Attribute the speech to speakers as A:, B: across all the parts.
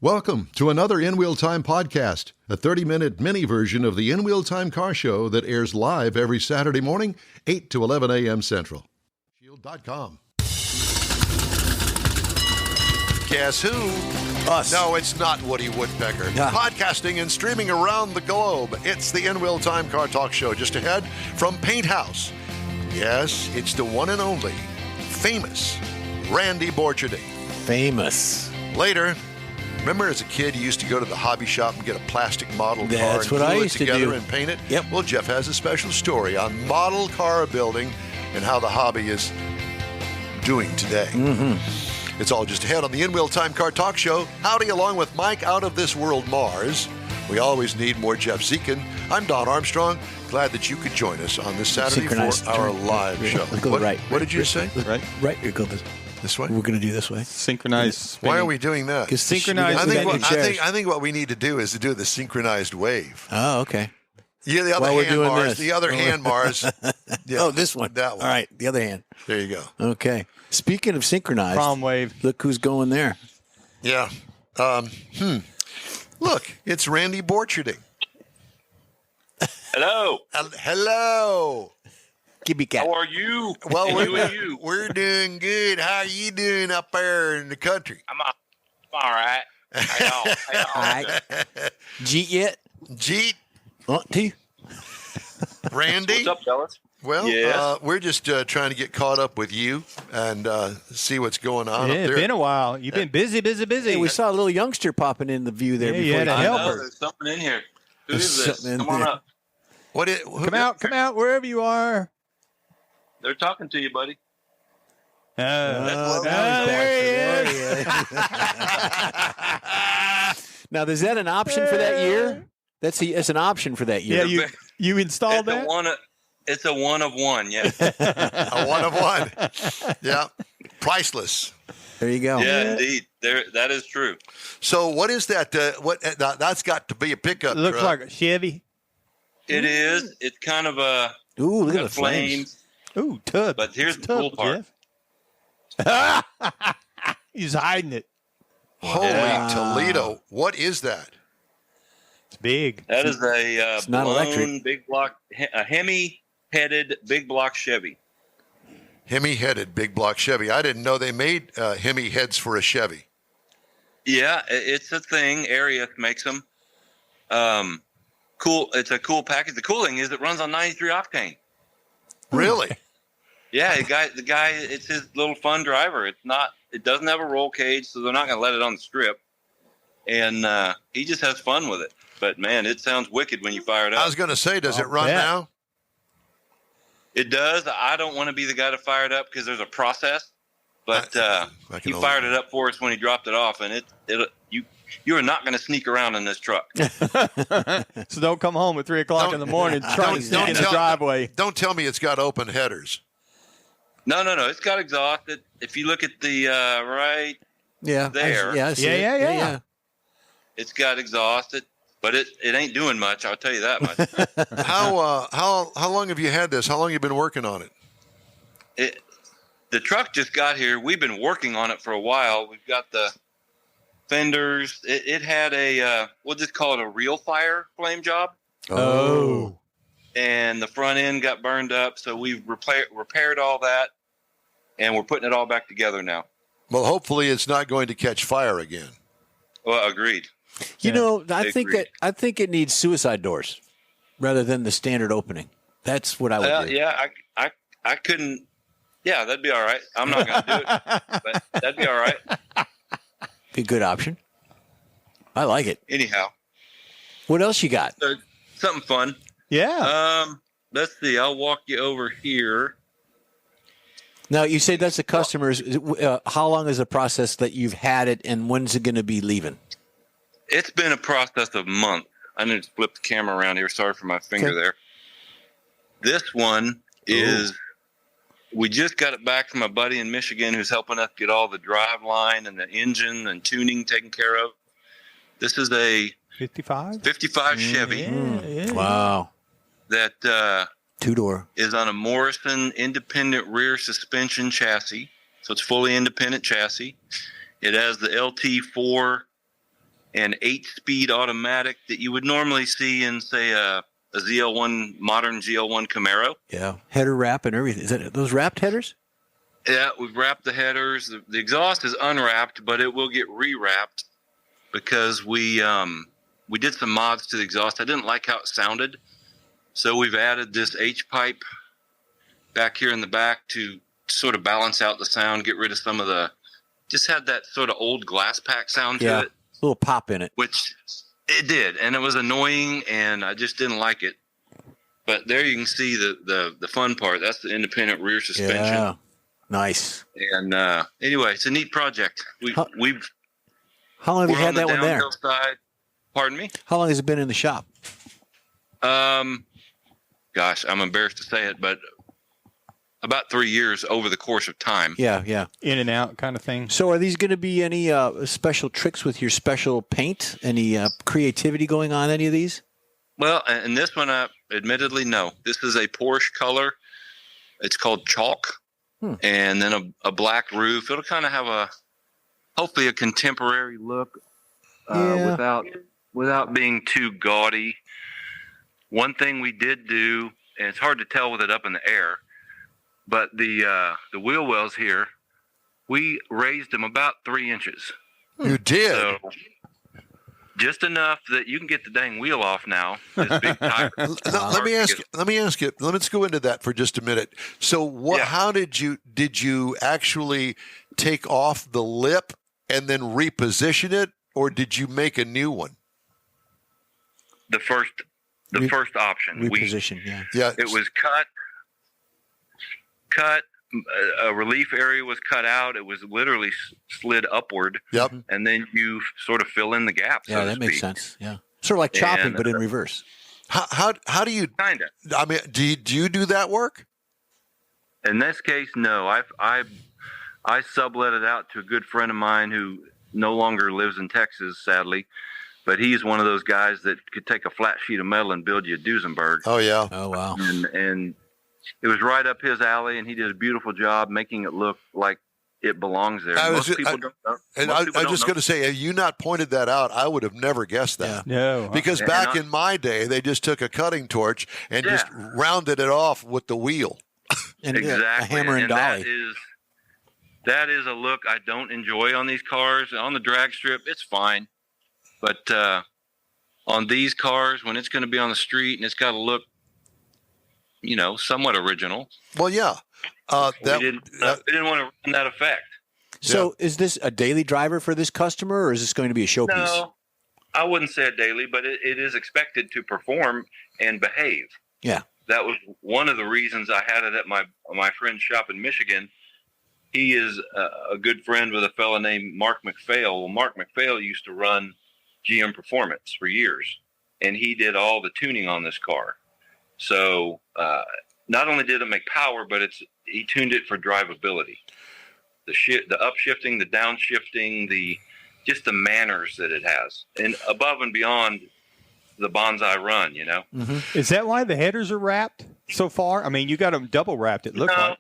A: Welcome to another In Wheel Time podcast, a 30-minute mini version of the In Wheel Time car show that airs live every Saturday morning, 8 to 11 a.m. Central. Shield.com.
B: Guess who?
C: Us.
B: No, it's not Woody Woodpecker.
C: Yeah.
B: Podcasting and streaming around the globe. It's the In Wheel Time Car Talk Show just ahead from Painthouse. Yes, it's the one and only famous Randy Borcharding.
C: Famous.
B: Later, remember as a kid you used to go to the hobby shop and get a plastic model car
C: That's
B: and
C: what I
B: glue it
C: used to
B: together
C: do.
B: and paint it?
C: Yep.
B: Well, Jeff has a special story on model car building and how the hobby is doing today.
C: Mm-hmm.
B: It's all just ahead on the In Wheel Time Car Talk Show. Howdy, along with Mike out of this world Mars. We always need more Jeff Zekin. I'm Don Armstrong. Glad that you could join us on this Saturday for our live show.
C: Let's go right.
B: What did you say?
C: Right. You go
B: This way?
C: We're going to do this way.
D: Synchronized.
B: Why are we doing that?
C: Because
D: Synchronized.
B: I think what we need to do is to do the synchronized wave.
C: Oh, okay.
B: Yeah, the other
C: While we're
B: hand
C: doing
B: Mars.
C: this.
B: The other hand Mars. Yeah,
C: Oh, this one.
B: That one.
C: All right. The other hand.
B: There you go.
C: Okay. Speaking of synchronized.
D: Prom wave.
C: Look who's going there.
B: Yeah. Look, it's Randy Borcharding.
E: Hello.
B: Hello.
C: Give me cat.
E: How are you?
B: Well,
E: you.
B: we're doing good. How are you doing up there in the country?
E: I'm all right. How y'all?
C: All right. Jeet yet?
B: Jeet,
C: T?
B: Randy.
E: What's up, fellas?
B: Well,
E: Yes.
B: we're just trying to get caught up with you and see what's going on
D: Yeah,
B: up
D: it's
B: there.
D: been a while. You've been busy.
C: Hey, we saw a little youngster popping in the view there.
D: Yeah, you
C: before
D: had a
E: I
D: helper.
E: know there's something in here. Who is
C: There's
E: this?
C: something in
E: Come on
C: there.
E: up.
D: Come out, wherever you are.
E: They're talking to you, buddy.
C: Oh,
D: there he is.
C: Now, is that an option for that year? That's an option for that year.
D: Yeah, you installed that?
E: It's a one of one. Yeah.
B: A one of one. Yeah. Priceless.
C: There you go.
E: Yeah, indeed. That is true.
B: So what is that? That's got to be a pickup
D: It looks
B: truck.
D: like a Chevy.
E: It is. It's kind of a
C: Ooh, look at
E: got
C: the flames.
D: Ooh, tub.
E: But here's
D: It's
E: the cool
D: tub,
E: part.
D: Jeff. He's hiding it.
B: Holy
E: Yeah.
B: Toledo. What is that?
D: It's big.
E: That is a
C: It's not
E: blown
C: electric.
E: big block, a hemi-headed big block Chevy.
B: Hemi-headed big block Chevy. I didn't know they made Hemi heads for a Chevy.
E: Yeah, it's a thing. Ariat makes them. Cool. It's a cool package. The cool thing is it runs on 93 octane.
B: Really?
E: Yeah, the guy. It's his little fun driver. It doesn't have a roll cage, so they're not going to let it on the strip. And he just has fun with it. But man, it sounds wicked when you fire it up.
B: I was going to say, does it run
D: bet.
B: now?
E: It does. I don't want to be the guy to fire it up because there's a process. But
B: I can
E: he fired it up for us when he dropped it off, and you are not going to sneak around in this truck.
D: So don't come home at 3 o'clock in the morning trying to sneak in the driveway.
B: Don't tell me it's got open headers.
E: No. It's got exhausted. If you look at the right,
C: Yeah.
E: There.
C: I see it.
D: Yeah.
E: it's got exhausted, but it ain't doing much. I'll tell you that much.
B: How long have you had this? How long have you been working on it?
E: The truck just got here. We've been working on it for a while. We've got the fenders. It had we'll just call it a real fire flame job.
D: Oh.
E: And the front end got burned up. So we've repaired all that, and we're putting it all back together now.
B: Well, hopefully it's not going to catch fire again.
E: Well, agreed.
C: You know, I
E: Agreed.
C: think it needs suicide doors rather than the standard opening. That's what I would do.
E: Yeah, I couldn't. Yeah, that'd be all right. I'm not going to do it, but that'd be all right.
C: Be a good option. I like it.
E: Anyhow,
C: What else you got?
E: so, something fun.
D: Yeah.
E: Let's see. I'll walk you over here.
C: Now, you say that's the customers. How long is the process that you've had it, and when's it going to be leaving?
E: It's been a process of months. I need to flip the camera around here. Sorry for my finger there. This one is, we just got it back from a buddy in Michigan who's helping us get all the drive line and the engine and tuning taken care of. This is a
D: 55?
E: 55 Chevy
D: Yeah.
C: Wow.
E: that
C: Two-door.
E: is on a Morrison independent rear suspension chassis. So it's fully independent chassis. It has the LT4 and 8-speed automatic that you would normally see in, say, a ZL1, modern ZL1 Camaro.
C: Yeah, header wrap and everything. Is that those wrapped headers?
E: Yeah, we've wrapped the headers. The exhaust is unwrapped, but it will get rewrapped because we did some mods to the exhaust. I didn't like how it sounded, so we've added this H-pipe back here in the back to sort of balance out the sound, get rid of some of the, just had that sort of old glass pack sound to it.
C: A little pop in it.
E: Which it did, and it was annoying, and I just didn't like it. But there you can see the fun part. That's the independent rear suspension.
C: Yeah, nice.
E: And anyway, it's a neat project.
C: How long have you had that one there?
E: Side. Pardon me?
C: How long has it been in the shop?
E: Gosh, I'm embarrassed to say it, but about 3 years over the course of time.
C: Yeah.
D: In and out kind of thing.
C: So are these going to be any special tricks with your special paint? Any creativity going on any of these?
E: Well, and this one, admittedly, no. This is a Porsche color. It's called chalk. And then a black roof. It'll kind of have hopefully a contemporary look without being too gaudy. One thing we did do, and it's hard to tell with it up in the air, but the wheel wells here, we raised them about 3 inches.
B: You did?
E: So just enough that you can get the dang wheel off now. This big tire.
B: Let me ask you. Let's go into that for just a minute. So how did you actually take off the lip and then reposition it, or did you make a new one?
E: The first option.
C: Reposition,
B: yeah.
E: It was cut. A relief area was cut out. It was literally slid upward.
B: Yep.
E: And then you sort of fill in the gaps.
C: Yeah, that makes sense. Yeah. Sort of like chopping, but in reverse.
B: How do you
E: kind of?
B: I mean, do you do that work?
E: In this case, no. I sublet it out to a good friend of mine who no longer lives in Texas, sadly. But he's one of those guys that could take a flat sheet of metal and build you a Duesenberg.
B: Oh yeah.
C: Oh wow.
E: And it was right up his alley, and he did a beautiful job making it look like it belongs there. Most people don't know.
B: And I was just going to say, had you not pointed that out, I would have never guessed that.
C: Yeah.
D: No.
B: Because back in my day, they just took a cutting torch and just rounded it off with the wheel.
C: And
E: exactly.
C: a hammer and dolly.
E: That is a look I don't enjoy on these cars. On the drag strip, it's fine. But on these cars, when it's going to be on the street and it's got to look, somewhat original.
B: Well, yeah.
E: We didn't want to run that effect.
C: So is this a daily driver for this customer, or is this going to be a showpiece?
E: No, I wouldn't say a daily, but it is expected to perform and behave.
C: Yeah.
E: That was one of the reasons I had it at my friend's shop in Michigan. He is a good friend with a fellow named Mark McPhail. Well, Mark McPhail used to run GM Performance for years, and he did all the tuning on this car. So not only did it make power, but he tuned it for drivability. The upshifting, the downshifting, just the manners that it has, and above and beyond the bonsai run,
C: Mm-hmm.
D: Is that why the headers are wrapped so far? I mean, you got them double wrapped. It looks like.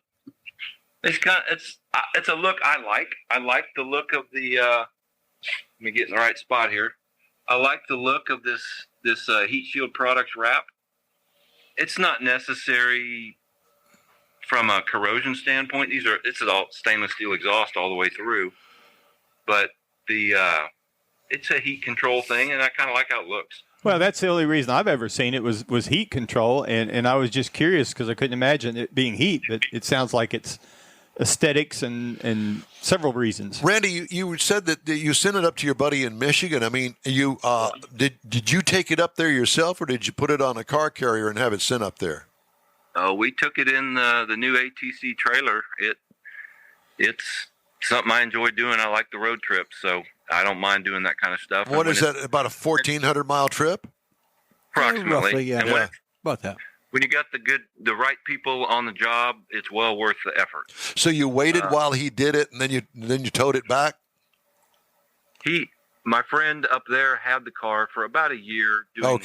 E: It's a look I like. I like the look of the. Let me get in the right spot here. I like the look of this Heat Shield Products wrap. It's not necessary from a corrosion standpoint. It's all stainless steel exhaust all the way through, but it's a heat control thing, and I kind of like how it looks.
D: Well, that's the only reason I've ever seen it was heat control, and I was just curious because I couldn't imagine it being heat, but it sounds like it's aesthetics and several reasons.
B: Randy, you said that you sent it up to your buddy in Michigan. I mean, you did you take it up there yourself, or did you put it on a car carrier and have it sent up there?
E: We took it in the new ATC trailer. It's something I enjoy doing. I like the road trips, so I don't mind doing that kind of stuff.
B: What is that, about a 1,400-mile trip?
E: Approximately.
C: Roughly, yeah.
E: And
C: about that.
E: when you got the right people on the job, it's well worth the effort.
B: So you waited while he did it, and then you towed it back?
E: My friend up there had the car for about a year doing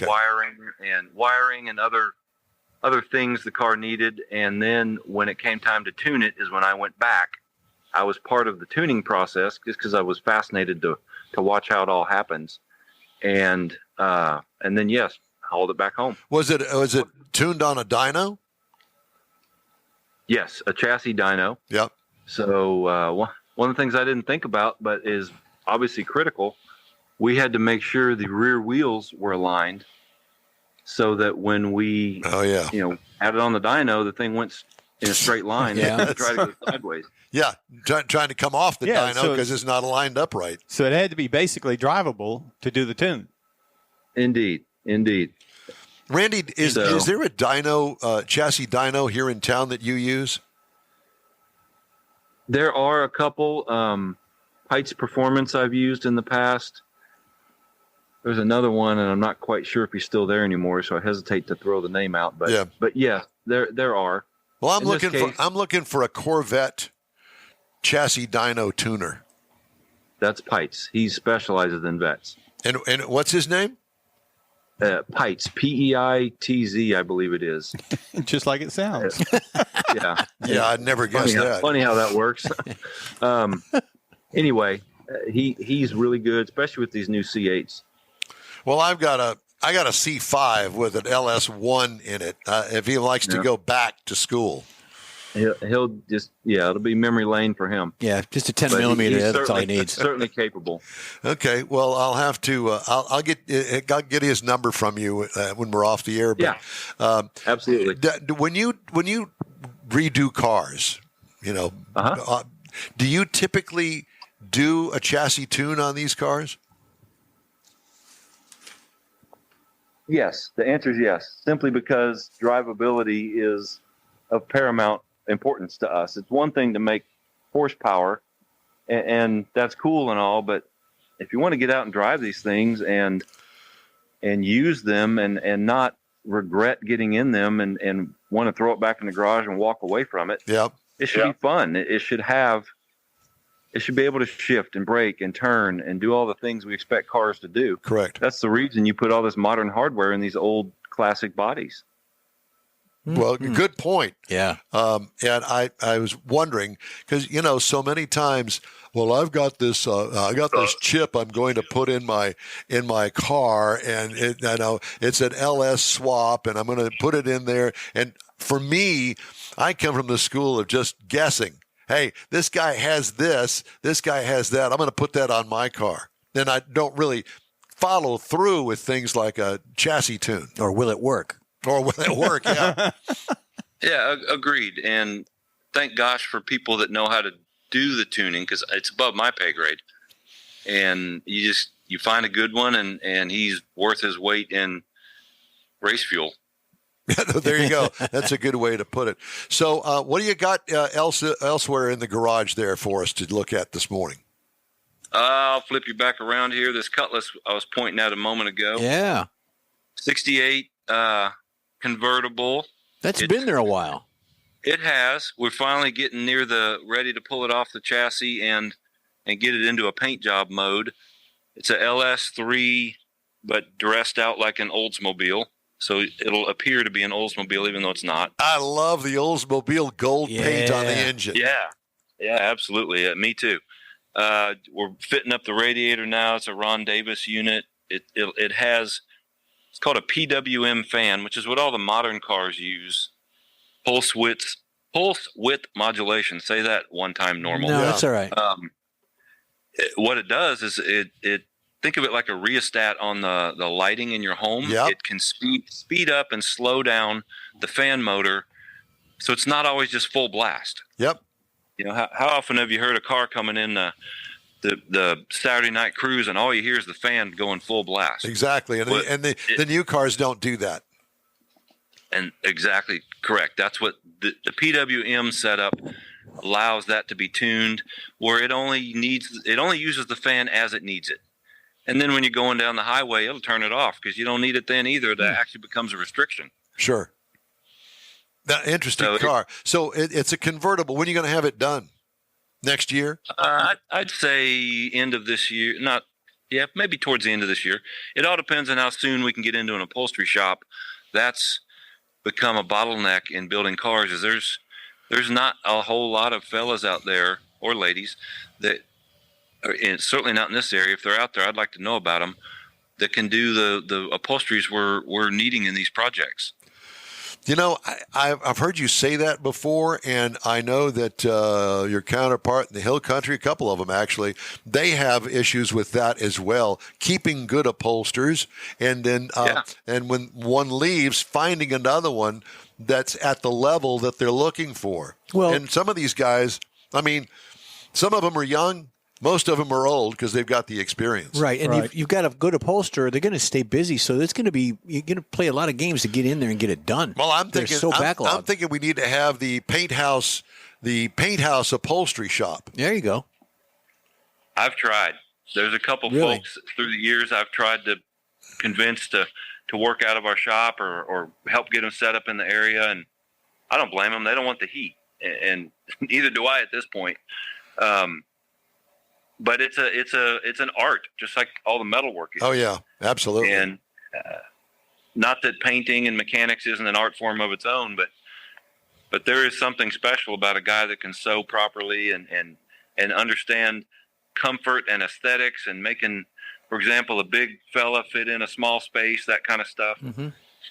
E: wiring and other things the car needed. And then when it came time to tune it is when I went back. I was part of the tuning process just because I was fascinated to watch how it all happens. and then yes, hauled it back home.
B: Was it tuned on a dyno?
E: Yes, a chassis dyno.
B: Yep.
E: So one of the things I didn't think about, but is obviously critical, we had to make sure the rear wheels were aligned so that when we had it on the dyno, the thing went in a straight line.
C: Yeah.
E: Try to go sideways.
B: Yeah, trying to come off the dyno because it's not aligned up right.
D: So it had to be basically drivable to do the tune.
E: Indeed.
B: Randy, is there a dyno chassis dyno here in town that you use?
E: There are a couple. Heights Performance I've used in the past. There's another one, and I'm not quite sure if he's still there anymore, so I hesitate to throw the name out. But yeah, there are.
B: Well, I'm looking for a Corvette chassis dyno tuner.
E: That's Pites. He specializes in vets.
B: And what's his name?
E: Pites, Peitz, I believe it is.
D: Just like it sounds.
E: Yeah.
B: Yeah, I'd never guessed that.
E: Funny how that works. Anyway, he's really good, especially with these new C8s.
B: Well, I got a C5 with an LS1 in it. If he likes to go back to school,
E: he'll just it'll be memory lane for him.
C: Yeah, just a 10 millimeter. That's all he needs.
E: Certainly capable.
B: Okay, well, I'll have to. I'll get his number from you when we're off the air. But,
E: absolutely.
B: When you redo cars, do you typically do a chassis tune on these cars?
E: Yes, the answer is yes. Simply because drivability is of paramount importance to us. It's one thing to make horsepower, and that's cool and all, but if you want to get out and drive these things and use them and not regret getting in them and want to throw it back in the garage and walk away from it, it should be fun. It should be able to shift and brake and turn and do all the things we expect cars to do.
B: Correct.
E: That's the reason you put all this modern hardware in these old classic bodies.
B: Well, good point.
C: Yeah.
B: And I was wondering because so many times, well, I've got this chip I'm going to put in my car, and it's an LS swap, and I'm going to put it in there. And for me, I come from the school of just guessing. Hey, this guy has this guy has that. I'm going to put that on my car. Then I don't really follow through with things like a chassis tune.
C: Or will it work?
B: Yeah.
E: Yeah, agreed. And thank gosh for people that know how to do the tuning, because it's above my pay grade. And you find a good one, and he's worth his weight in race fuel.
B: There you go. That's a good way to put it. So what do you got elsewhere in the garage there for us to look at this morning?
E: I'll flip you back around here. This Cutlass I was pointing at a moment ago.
C: Yeah.
E: 68 convertible.
C: It's been there a while.
E: It has. We're finally getting near ready to pull it off the chassis and get it into a paint job mode. It's a LS3, but dressed out like an Oldsmobile. So it'll appear to be an Oldsmobile, even though it's not.
B: I love the Oldsmobile gold paint on the engine.
E: Yeah, absolutely. Me too. We're fitting up the radiator now. It's a Ron Davis unit. It has, it's called a PWM fan, which is what all the modern cars use. Pulse width modulation. Say that one time normal.
C: No, that's all right.
E: What it does is it think of it like a rheostat on the lighting in your home.
B: Yep.
E: It can speed up and slow down the fan motor, so it's not always just full blast.
B: Yep.
E: How often have you heard a car coming in the Saturday night cruise and all you hear is the fan going full blast?
B: Exactly, and the new cars don't do that.
E: And exactly correct. That's what the PWM setup allows that to be tuned, where it only uses the fan as it needs it. And then when you're going down the highway, it'll turn it off because you don't need it then either. That actually becomes a restriction.
B: Sure. That interesting car. So it's a convertible. When are you going to have it done? Next year?
E: I'd say end of this year. Maybe towards the end of this year. It all depends on how soon we can get into an upholstery shop. That's become a bottleneck in building cars. Is there's not a whole lot of fellas out there or ladies that. And certainly not in this area. If they're out there, I'd like to know about them. that can do the upholsteries we're needing in these projects.
B: You know, I've heard you say that before, and I know that your counterpart in the Hill Country, a couple of them actually, they have issues with that as well, keeping good upholsters, and then and when one leaves, finding another one that's at the level that they're looking for. Well, and some of these guys, I mean, some of them are young. Most of them are old because they've got the experience.
C: Right, and you've got a good upholsterer. They're going to stay busy, so it's going to be you're going to play a lot of games to get in there and get it done.
B: Well, I'm thinking, I'm thinking we need to have the Painthouse upholstery shop.
C: There you go.
E: I've tried. There's a couple folks through the years I've tried to convince to work out of our shop or help get them set up in the area, and I don't blame them. They don't want the heat, and neither do I at this point. But it's an art, just like all the metalwork is.
B: Oh yeah, absolutely.
E: And not that painting and mechanics isn't an art form of its own, but there is something special about a guy that can sew properly and understand comfort and aesthetics and making, for example, a big fella fit in a small space, that kind of stuff. Mm-hmm.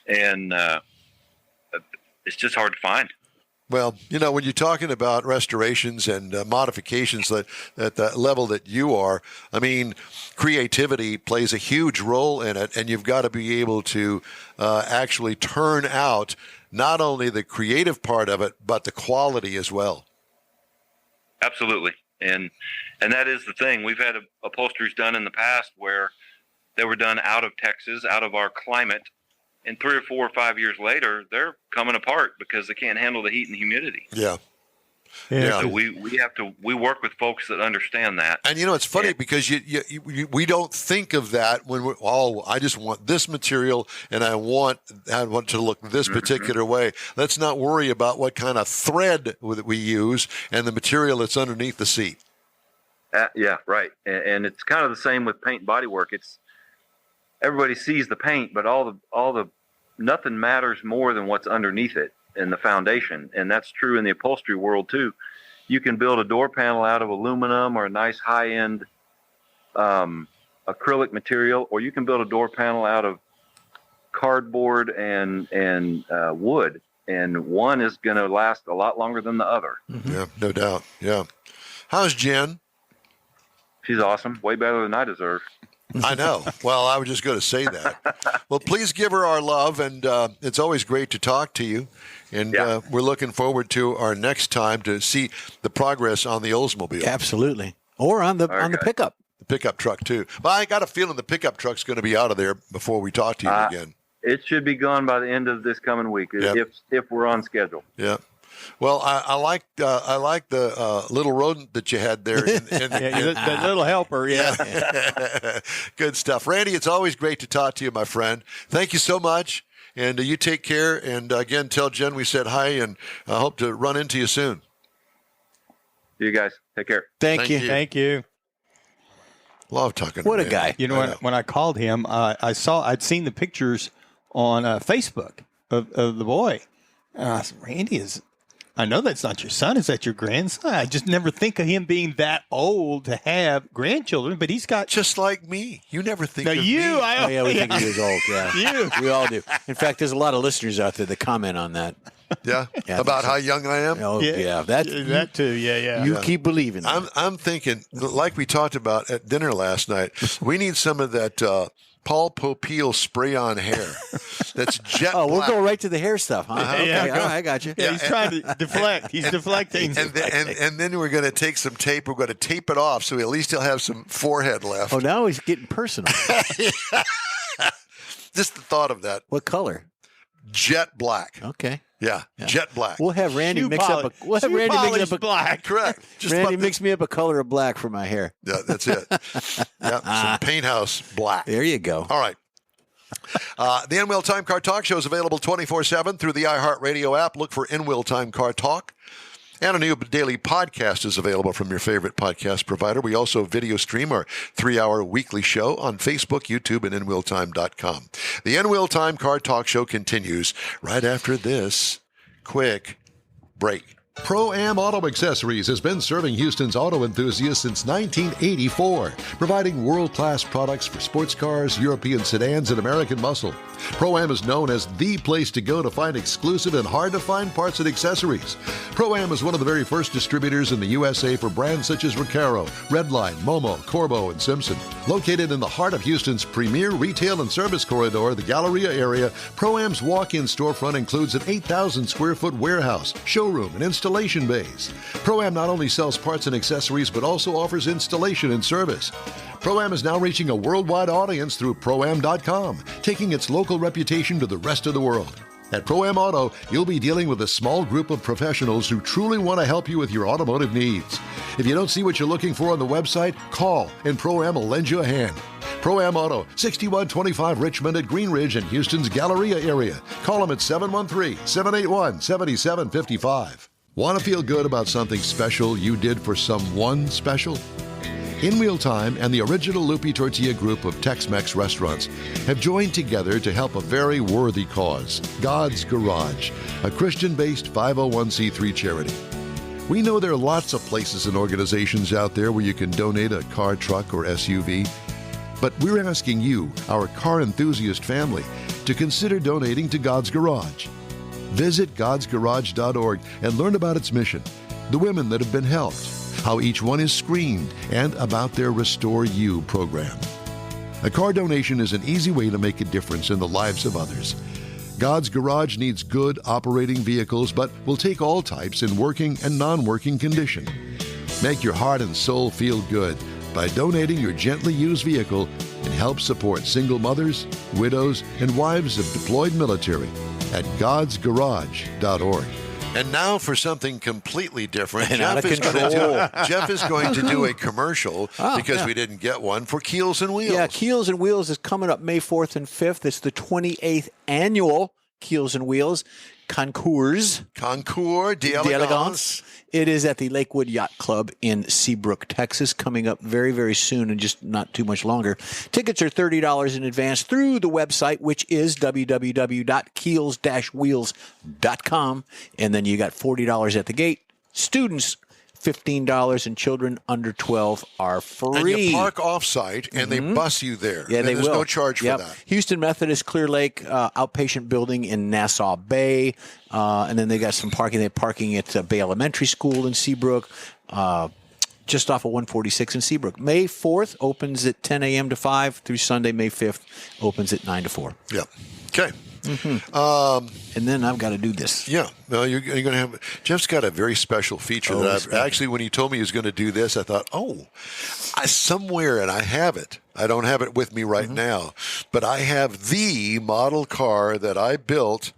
E: And it's just hard to find.
B: Well, you know, when you're talking about restorations and modifications at the level that you are, I mean, creativity plays a huge role in it, and you've got to be able to actually turn out not only the creative part of it, but the quality as well.
E: Absolutely. And that is the thing. We've had upholsteries done in the past where they were done out of Texas, out of our climate, and 3 or 4 or 5 years later, they're coming apart because they can't handle the heat and humidity.
B: Yeah.
E: So we work with folks that understand that.
B: And you know, it's funny because we don't think of that when I just want this material and I want to look this particular way. Let's not worry about what kind of thread that we use and the material that's underneath the seat.
E: Yeah, right. And it's kind of the same with paint and body work. Everybody sees the paint, but all the nothing matters more than what's underneath it and the foundation. And that's true in the upholstery world too. You can build a door panel out of aluminum or a nice high-end acrylic material, or you can build a door panel out of cardboard and wood. And one is going to last a lot longer than the other.
B: Mm-hmm. Yeah, no doubt. Yeah. How's Jen?
E: She's awesome. Way better than I deserve.
B: I know. Well, I was just going to say that. Well, please give her our love, and it's always great to talk to you. And we're looking forward to our next time to see the progress on the Oldsmobile.
C: Absolutely. Or on the pickup.
B: The pickup truck, too. Well, I got a feeling the pickup truck's going to be out of there before we talk to you again.
E: It should be gone by the end of this coming week, if we're on schedule.
B: Yeah. Well, I like the little rodent that you had there.
D: That little helper, yeah.
B: Good stuff. Randy, it's always great to talk to you, my friend. Thank you so much, and you take care. And, again, tell Jen we said hi, and I hope to run into you soon.
E: See you guys. Take care.
C: Thank you.
D: Thank you.
B: Love talking
C: What
B: to
C: a guy.
D: You know, when I called him, I'd seen the pictures on Facebook of the boy. And I said, Randy I know that's not your son. Is that your grandson? I just never think of him being that old to have grandchildren, but he's got...
B: Just like me. You never think of me.
C: We think he was old, yeah. We all do. In fact, there's a lot of listeners out there that comment on that.
B: Yeah? About how young I am?
C: Oh, yeah.
D: That too, yeah.
C: You keep believing that.
B: I'm thinking, like we talked about at dinner last night, we need some of that... Paul Popeil spray-on hair. That's jet black.
C: We'll go right to the hair stuff, huh? Okay, all right, I got you.
D: Yeah, he's trying to deflect. He's deflecting.
B: And then we're going to take some tape. We're going to tape it off so at least he'll have some forehead left.
C: Oh, now he's getting personal.
B: Just the thought of that.
C: What color?
B: Jet black.
C: Okay.
B: Yeah, jet black.
C: We'll have Randy mix up a
B: black. Correct.
C: Randy mix me up a color of black for my hair.
B: Yeah, that's it. Yeah, some Painthouse black.
C: There you go.
B: All right. The In-Wheel Time Car Talk Show is available 24/7 through the iHeartRadio app. Look for In-Wheel Time Car Talk. And a new daily podcast is available from your favorite podcast provider. We also video stream our 3-hour weekly show on Facebook, YouTube, and InWheelTime.com. The In-Wheel Time Car Talk Show continues right after this quick break.
A: Pro-Am Auto Accessories has been serving Houston's auto enthusiasts since 1984, providing world-class products for sports cars, European sedans, and American muscle. Pro-Am is known as the place to go to find exclusive and hard-to-find parts and accessories. Pro-Am is one of the very first distributors in the USA for brands such as Recaro, Redline, Momo, Corbo, and Simpson. Located in the heart of Houston's premier retail and service corridor, the Galleria area, Pro-Am's walk-in storefront includes an 8,000-square-foot warehouse, showroom, and installation bays. Pro-Am not only sells parts and accessories, but also offers installation and service. Pro-Am is now reaching a worldwide audience through Pro-Am.com, taking its local reputation to the rest of the world. At Pro-Am Auto, you'll be dealing with a small group of professionals who truly want to help you with your automotive needs. If you don't see what you're looking for on the website, call and Pro-Am will lend you a hand. Pro-Am Auto, 6125 Richmond at Green Ridge in Houston's Galleria area. Call them at 713-781-7755. Want to feel good about something special you did for someone special? In Wheel Time and the original Lupi Tortilla group of Tex-Mex restaurants have joined together to help a very worthy cause, God's Garage, a Christian-based 501c3 charity. We know there are lots of places and organizations out there where you can donate a car, truck, or SUV, but we're asking you, our car enthusiast family, to consider donating to God's Garage. Visit godsgarage.org and learn about its mission, the women that have been helped, how each one is screened, and about their Restore You program. A car donation is an easy way to make a difference in the lives of others. God's Garage needs good operating vehicles, but will take all types in working and non-working condition. Make your heart and soul feel good by donating your gently used vehicle and help support single mothers, widows, and wives of deployed military at godsgarage.org.
B: And now for something completely different.
C: And
B: Jeff
C: out of
B: is going
C: control.
B: Jeff is going to do a commercial because we didn't get one for Keels and Wheels.
C: Yeah, Keels and Wheels is coming up May 4th and 5th. It's the 28th annual Keels and Wheels Concours d'Elegance. It is at the Lakewood Yacht Club in Seabrook, Texas, coming up very, very soon and just not too much longer. Tickets are $30 in advance through the website, which is www.keels-wheels.com. And then you got $40 at the gate. Students, $15, and children under 12 are free.
B: And you park off-site, and they bus you there.
C: Yeah,
B: and
C: they
B: there's
C: will.
B: no charge for that.
C: Houston Methodist Clear Lake outpatient building in Nassau Bay. And then they got some parking. They're parking at Bay Elementary School in Seabrook, just off of 146 in Seabrook. May 4th opens at 10 a.m. to 5 through Sunday, May 5th opens at 9 to 4.
B: Yeah. Okay.
C: And then I've got to do this.
B: Yeah. Well, you're going to have. Jeff's got a very special feature actually, when he told me he was going to do this, I thought, somewhere, and I have it. I don't have it with me right now, but I have the model car that I built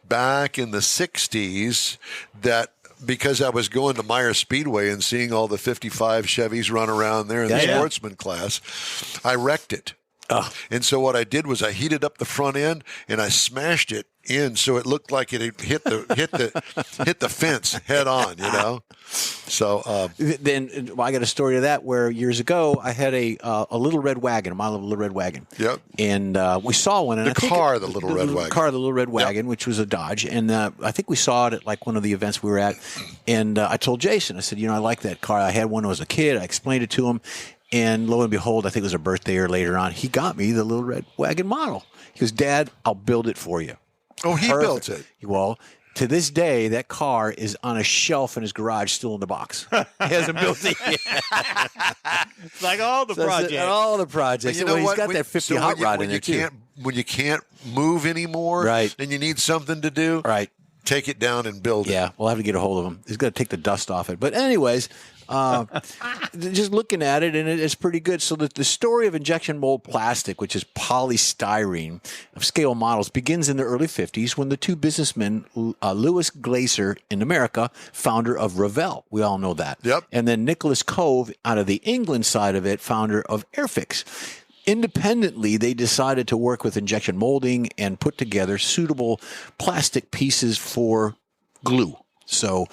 B: back in the 60s that. Because I was going to Meyer Speedway and seeing all the 55 Chevys run around there in the sportsman class, I wrecked it. And so what I did was I heated up the front end and I smashed it in so it looked like it had hit the fence head on, you know. So
C: then I got a story to that where years ago I had a little red wagon, a model Little Red Wagon.
B: Yep.
C: And we saw one. And
B: the Little Red Wagon,
C: which was a Dodge. And I think we saw it at like one of the events we were at. And I told Jason, I said, I like that car. I had one when I was a kid. I explained it to him. And lo and behold, I think it was a birthday or later on, he got me the Little Red Wagon model. He goes, Dad, I'll build it for you.
B: Oh, he built it.
C: Well, to this day, that car is on a shelf in his garage, still in the box. He hasn't built it yet.
D: It's like all the projects.
C: All the projects.
B: You know
C: he's got that 50 hot rod in there, too.
B: When you can't move anymore,
C: right,
B: and you need something to do,
C: right,
B: take it down and build it.
C: Yeah, we'll have to get a hold of him. He's got to take the dust off it. But anyways, just looking at it, and it's pretty good. So the story of injection mold plastic, which is polystyrene of scale models, begins in the early 50s when the two businessmen, Louis Glaser in America, founder of Revell. We all know that.
B: Yep.
C: And then Nicholas Cove, out of the England side of it, founder of Airfix. Independently, they decided to work with injection molding and put together suitable plastic pieces for glue. So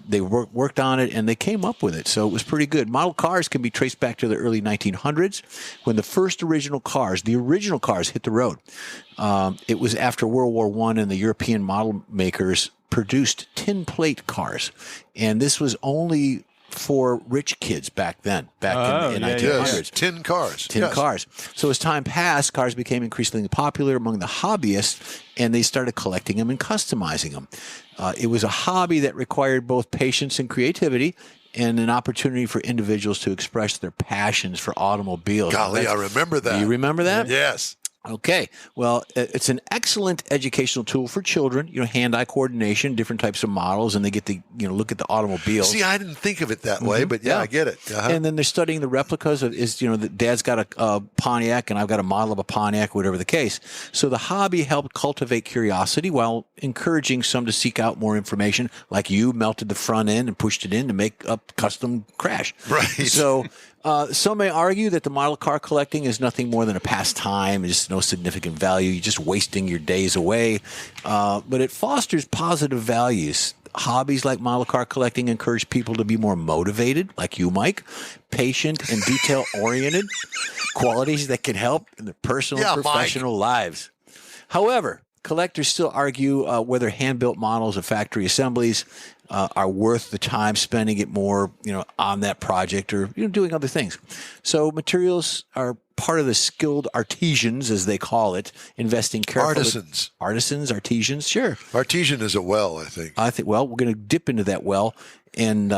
C: they worked on it, and they came up with it. So it was pretty good. Model cars can be traced back to the early 1900s when the first original cars hit the road. It was after World War I, and the European model makers produced tin plate cars. And this was only for rich kids back then, in 1900s.
B: Yes. Tin cars.
C: So as time passed, cars became increasingly popular among the hobbyists, and they started collecting them and customizing them. It was a hobby that required both patience and creativity, and an opportunity for individuals to express their passions for automobiles.
B: Golly, I remember that.
C: Do you remember that?
B: Yes.
C: Okay. Well, it's an excellent educational tool for children, hand-eye coordination, different types of models, and they get to, look at the automobiles.
B: See, I didn't think of it that way, but I get it. Uh-huh.
C: And then they're studying the replicas of, the dad's got a Pontiac and I've got a model of a Pontiac, whatever the case. So the hobby helped cultivate curiosity while encouraging some to seek out more information, like you melted the front end and pushed it in to make a custom crash.
B: Right.
C: So some may argue that the model car collecting is nothing more than a pastime, just no significant value. You're just wasting your days away. But it fosters positive values. Hobbies like model car collecting encourage people to be more motivated, like you, Mike, patient and detail-oriented, qualities that can help in their personal and professional lives. However, collectors still argue whether hand-built models or factory assemblies are worth the time spending it more, on that project or doing other things. So materials are part of the skilled artisans, as they call it, investing carefully. Artisans, artisans, sure.
B: Artisan is a well, I think.
C: Well, we're going to dip into that well and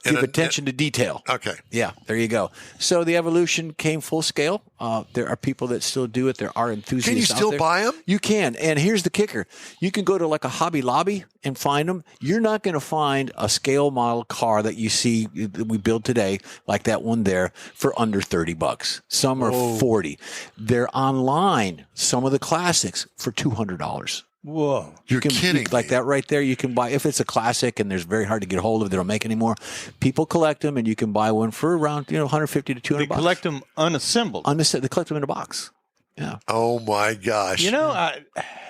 C: give attention to detail.
B: Okay.
C: Yeah, there you go. So the evolution came full scale. There are people that still do it. There are enthusiasts
B: Can you still
C: out there.
B: buy them?
C: You can. And here's the kicker. You can go to like a Hobby Lobby and find them. You're not going to find a scale model car that you see that we build today, like that one there, for under $30. Some are $40. They're online, some of the classics, for $200.
D: Whoa.
B: You're kidding me.
C: Like that right there, you can buy, if it's a classic and there's very hard to get hold of, they don't make anymore. People collect them, and you can buy one for around, $150 to $200.
D: They collect them unassembled.
C: They collect them in a box. Yeah.
B: Oh my gosh.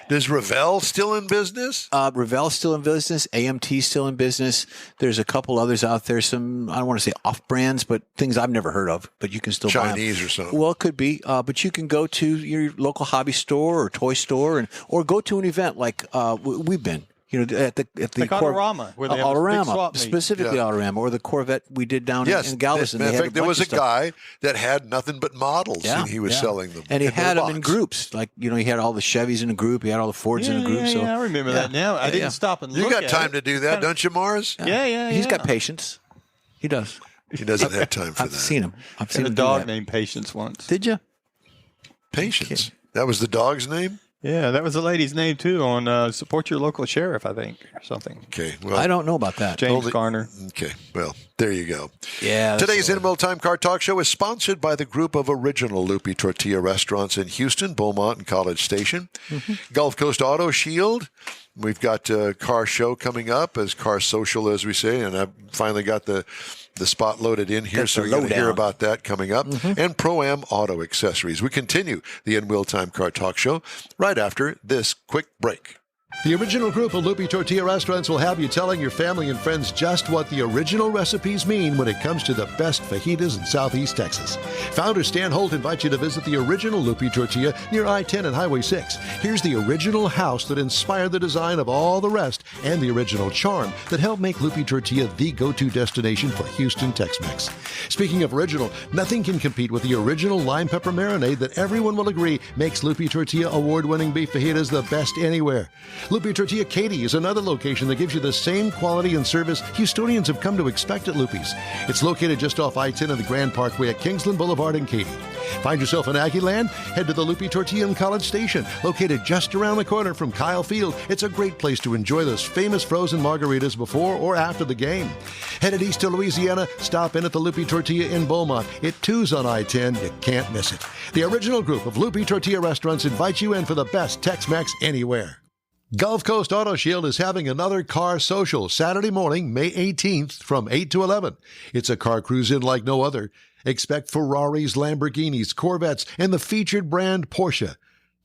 B: Is Revell still in business?
C: Revell's still in business. AMT's still in business. There's a couple others out there. Some, I don't want to say off brands, but things I've never heard of, but you can still buy them.
B: Chinese or something.
C: Well, it could be. But you can go to your local hobby store or toy store or go to an event like we've been. At the
D: like Autorama, where they have a big swap meet.
C: Specifically Autorama, or the Corvette we did down in Galveston.
B: In fact, there was a guy that had nothing but models, and he was selling them.
C: And he had them in groups. Like, he had all the Chevys in a group. He had all the Fords in a group.
D: Yeah, I remember that now. I didn't stop and look at it.
B: You got time to do that, don't you, Mars?
D: Yeah.
C: He's got patience. He does.
B: He doesn't have time for that.
C: I've seen him. I've seen
D: a
C: him
D: dog named Patience once.
C: Did you?
B: Patience. That was the dog's name?
D: Yeah, that was the lady's name, too, on Support Your Local Sheriff, I think, or something.
B: Okay. Well,
C: I don't know about that.
D: James Garner.
B: Okay. Well, there you go.
C: Yeah.
B: Today's In Real Time Car Talk Show is sponsored by the group of original Loopy Tortilla restaurants in Houston, Beaumont, and College Station. Gulf Coast Auto Shield. We've got a car show coming up as Car Social, as we say, and I've finally got the spot loaded in here, so you're going to hear about that coming up. And Pro-Am Auto Accessories. We continue the In Real Time Car Talk Show right after this quick break.
A: The original group of Loopy Tortilla restaurants will have you telling your family and friends just what the original recipes mean when it comes to the best fajitas in Southeast Texas. Founder Stan Holt invites you to visit the original Loopy Tortilla near I-10 and Highway 6. Here's the original house that inspired the design of all the rest and the original charm that helped make Loopy Tortilla the go-to destination for Houston Tex-Mex. Speaking of original, nothing can compete with the original lime pepper marinade that everyone will agree makes Loopy Tortilla award-winning beef fajitas the best anywhere. Loopy Tortilla Katy is another location that gives you the same quality and service Houstonians have come to expect at Loopy's. It's located just off I-10 and the Grand Parkway at Kingsland Boulevard in Katy. Find yourself in Aggieland? Head to the Loopy Tortilla in College Station, located just around the corner from Kyle Field. It's a great place to enjoy those famous frozen margaritas before or after the game. Headed east to Louisiana, stop in at the Loopy Tortilla in Beaumont. It too's on I-10. You can't miss it. The original group of Loopy Tortilla restaurants invites you in for the best Tex-Mex anywhere. Gulf Coast Auto Shield is having another car social Saturday morning, May 18th from 8 to 11. It's a car cruise-in like no other. Expect Ferraris, Lamborghinis, Corvettes, and the featured brand Porsche.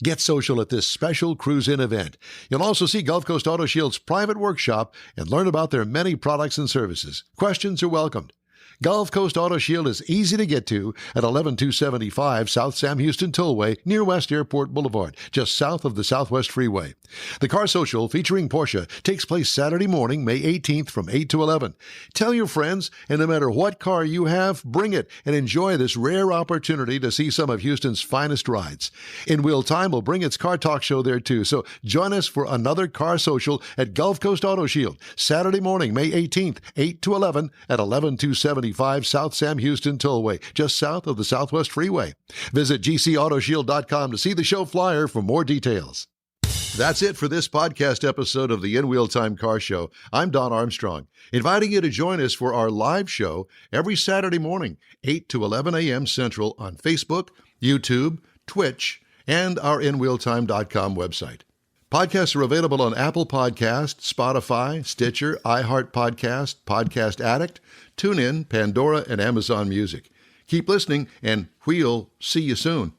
A: Get social at this special cruise-in event. You'll also see Gulf Coast Auto Shield's private workshop and learn about their many products and services. Questions are welcomed. Gulf Coast Auto Shield is easy to get to at 11275 South Sam Houston Tollway near West Airport Boulevard, just south of the Southwest Freeway. The Car Social featuring Porsche takes place Saturday morning, May 18th from 8 to 11. Tell your friends, and no matter what car you have, bring it and enjoy this rare opportunity to see some of Houston's finest rides. In Wheel Time will bring its Car Talk show there too, so join us for another Car Social at Gulf Coast Auto Shield, Saturday morning, May 18th, 8 to 11 at 11275 South Sam Houston Tollway, just south of the Southwest Freeway. Visit gcautoshield.com to see the show flyer for more details. That's it for this podcast episode of the In Wheel Time Car Show. I'm Don Armstrong, inviting you to join us for our live show every Saturday morning, 8 to 11 a.m. Central on Facebook, YouTube, Twitch, and our InWheelTime.com website. Podcasts are available on Apple Podcasts, Spotify, Stitcher, iHeart Podcast, Podcast Addict, TuneIn, Pandora, and Amazon Music. Keep listening, and we'll see you soon.